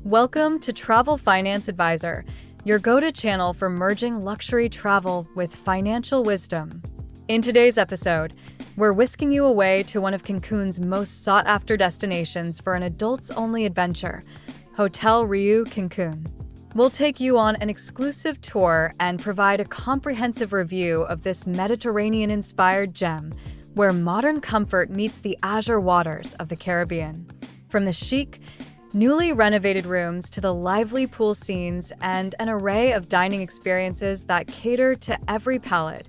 Welcome to Travel Finance Advisor, your go-to channel for merging luxury travel with financial wisdom. In today's episode, we're whisking you away to one of Cancun's most sought-after destinations for an adults-only adventure, Hotel Riu Cancun. We'll take you on an exclusive tour and provide a comprehensive review of this Mediterranean-inspired gem, where modern comfort meets the azure waters of the Caribbean. From the chic, newly renovated rooms to the lively pool scenes and an array of dining experiences that cater to every palate,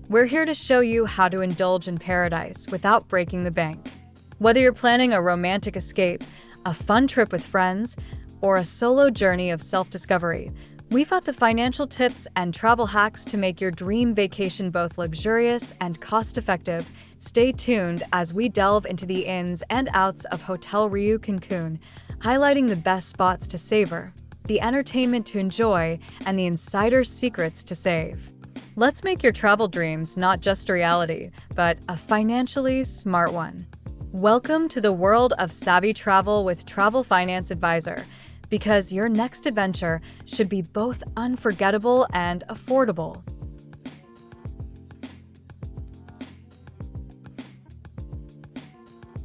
we're here to show you how to indulge in paradise without breaking the bank. Whether you're planning a romantic escape, a fun trip with friends, or a solo journey of self-discovery, we've got the financial tips and travel hacks to make your dream vacation both luxurious and cost-effective. Stay tuned as we delve into the ins and outs of Hotel Riu Cancun, highlighting the best spots to savor, the entertainment to enjoy, and the insider secrets to save. Let's make your travel dreams not just a reality, but a financially smart one. Welcome to the world of savvy travel with Travel Finance Advisor, because your next adventure should be both unforgettable and affordable.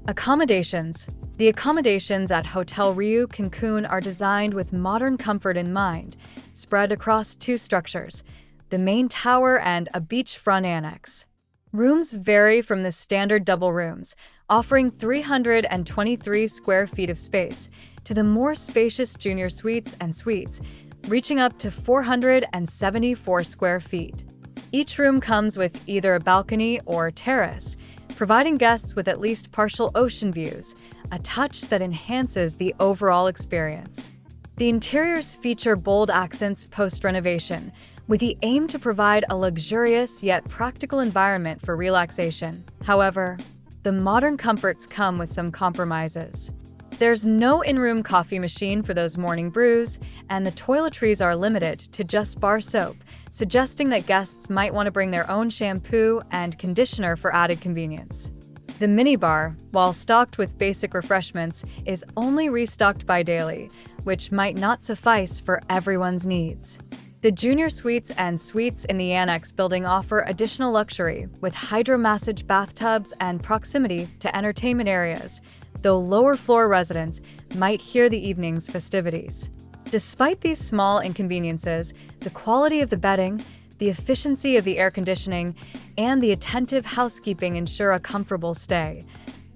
Accommodations. The accommodations at Hotel Riu Cancun are designed with modern comfort in mind, spread across two structures, the main tower and a beachfront annex. Rooms vary from the standard double rooms, offering 323 square feet of space, to the more spacious junior suites and suites, reaching up to 474 square feet. Each room comes with either a balcony or terrace, providing guests with at least partial ocean views, a touch that enhances the overall experience. The interiors feature bold accents post-renovation, with the aim to provide a luxurious yet practical environment for relaxation. However, the modern comforts come with some compromises. There's no in-room coffee machine for those morning brews, and the toiletries are limited to just bar soap, suggesting that guests might want to bring their own shampoo and conditioner for added convenience. The minibar, while stocked with basic refreshments, is only restocked bi-daily, which might not suffice for everyone's needs. The junior suites and suites in the annex building offer additional luxury, with hydro-massage bathtubs and proximity to entertainment areas, though lower-floor residents might hear the evening's festivities. Despite these small inconveniences, the quality of the bedding, the efficiency of the air conditioning, and the attentive housekeeping ensure a comfortable stay.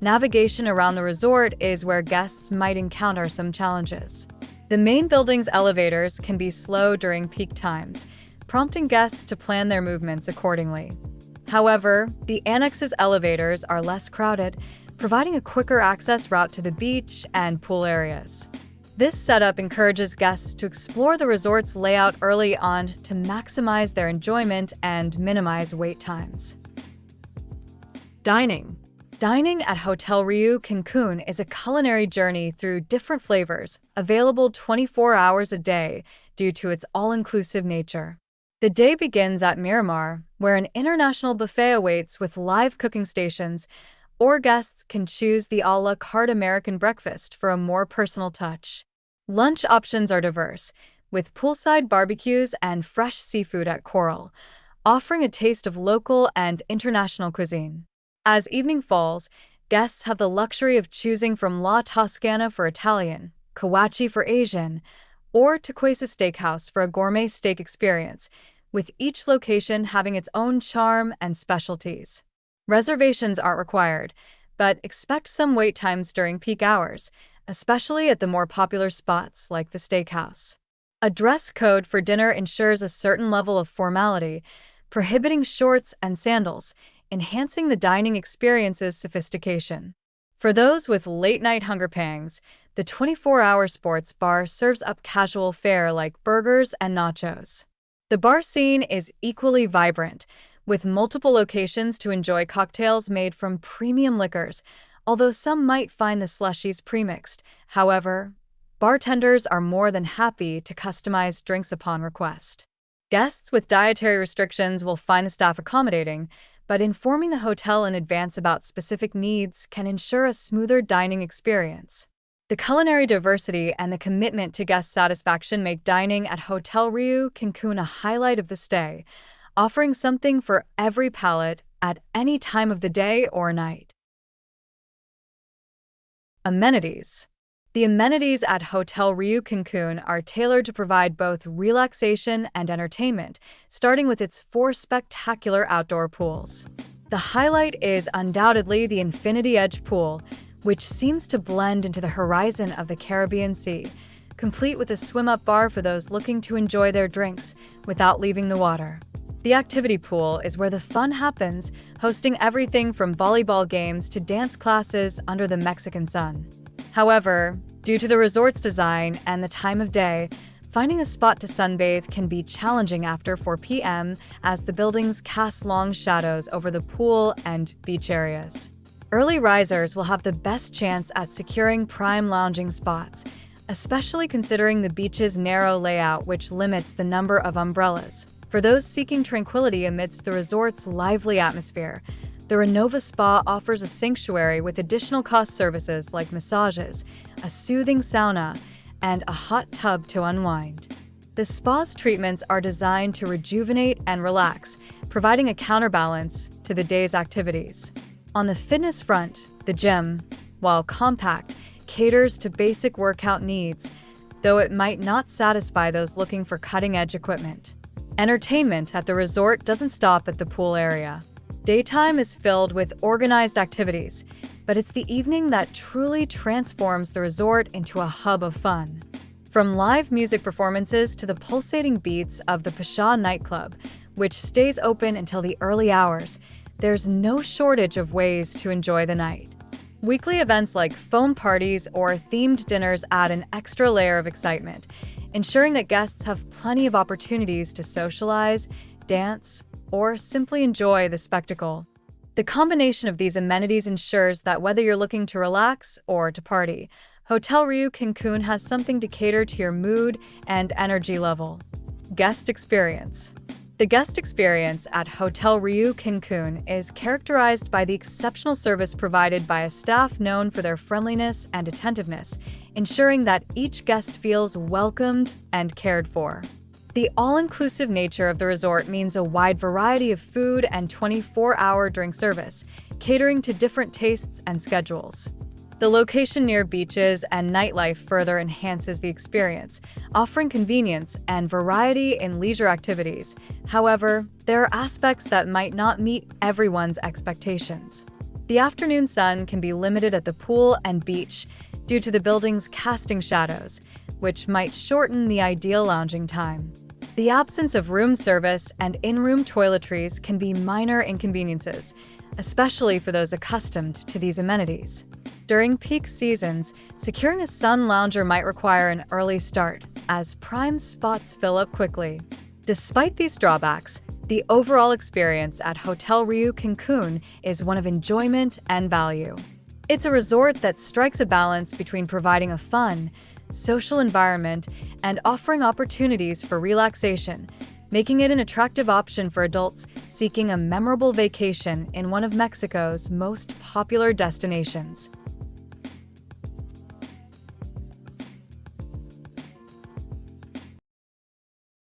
Navigation around the resort is where guests might encounter some challenges. The main building's elevators can be slow during peak times, prompting guests to plan their movements accordingly. However, the annex's elevators are less crowded, providing a quicker access route to the beach and pool areas. This setup encourages guests to explore the resort's layout early on to maximize their enjoyment and minimize wait times. Dining. Dining at Hotel Riu Cancun is a culinary journey through different flavors, available 24 hours a day due to its all-inclusive nature. The day begins at Miramar, where an international buffet awaits with live cooking stations, or guests can choose the a la carte American breakfast for a more personal touch. Lunch options are diverse, with poolside barbecues and fresh seafood at Coral, offering a taste of local and international cuisine. As evening falls, guests have the luxury of choosing from La Toscana for Italian, Kawachi for Asian, or Tequesa Steakhouse for a gourmet steak experience, with each location having its own charm and specialties. Reservations aren't required, but expect some wait times during peak hours, especially at the more popular spots like the steakhouse. A dress code for dinner ensures a certain level of formality, prohibiting shorts and sandals, enhancing the dining experience's sophistication. For those with late-night hunger pangs, the 24-hour sports bar serves up casual fare like burgers and nachos. The bar scene is equally vibrant, with multiple locations to enjoy cocktails made from premium liquors, although some might find the slushies premixed. However, bartenders are more than happy to customize drinks upon request. Guests with dietary restrictions will find the staff accommodating, but informing the hotel in advance about specific needs can ensure a smoother dining experience. The culinary diversity and the commitment to guest satisfaction make dining at Hotel Riu Cancun a highlight of the stay, offering something for every palate at any time of the day or night. Amenities. The amenities at Hotel Riu Cancun are tailored to provide both relaxation and entertainment, starting with its 4 spectacular outdoor pools. The highlight is undoubtedly the Infinity Edge pool, which seems to blend into the horizon of the Caribbean Sea, complete with a swim-up bar for those looking to enjoy their drinks without leaving the water. The activity pool is where the fun happens, hosting everything from volleyball games to dance classes under the Mexican sun. However, due to the resort's design and the time of day, finding a spot to sunbathe can be challenging after 4 p.m. as the buildings cast long shadows over the pool and beach areas. Early risers will have the best chance at securing prime lounging spots, especially considering the beach's narrow layout, which limits the number of umbrellas. For those seeking tranquility amidst the resort's lively atmosphere, the Renova Spa offers a sanctuary with additional cost services like massages, a soothing sauna, and a hot tub to unwind. The spa's treatments are designed to rejuvenate and relax, providing a counterbalance to the day's activities. On the fitness front, the gym, while compact, caters to basic workout needs, though it might not satisfy those looking for cutting-edge equipment. Entertainment at the resort doesn't stop at the pool area. Daytime is filled with organized activities, but it's the evening that truly transforms the resort into a hub of fun. From live music performances to the pulsating beats of the Pasha nightclub, which stays open until the early hours, there's no shortage of ways to enjoy the night. Weekly events like foam parties or themed dinners add an extra layer of excitement, ensuring that guests have plenty of opportunities to socialize, dance, or simply enjoy the spectacle. The combination of these amenities ensures that whether you're looking to relax or to party, Hotel Riu Cancun has something to cater to your mood and energy level. Guest experience. The guest experience at Hotel Riu Cancun is characterized by the exceptional service provided by a staff known for their friendliness and attentiveness, ensuring that each guest feels welcomed and cared for. The all-inclusive nature of the resort means a wide variety of food and 24-hour drink service, catering to different tastes and schedules. The location near beaches and nightlife further enhances the experience, offering convenience and variety in leisure activities. However, there are aspects that might not meet everyone's expectations. The afternoon sun can be limited at the pool and beach due to the building's casting shadows, which might shorten the ideal lounging time. The absence of room service and in-room toiletries can be minor inconveniences, especially for those accustomed to these amenities. During peak seasons, securing a sun lounger might require an early start, as prime spots fill up quickly. Despite these drawbacks, the overall experience at Hotel Riu Cancun is one of enjoyment and value. It's a resort that strikes a balance between providing a fun, social environment and offering opportunities for relaxation, making it an attractive option for adults seeking a memorable vacation in one of Mexico's most popular destinations.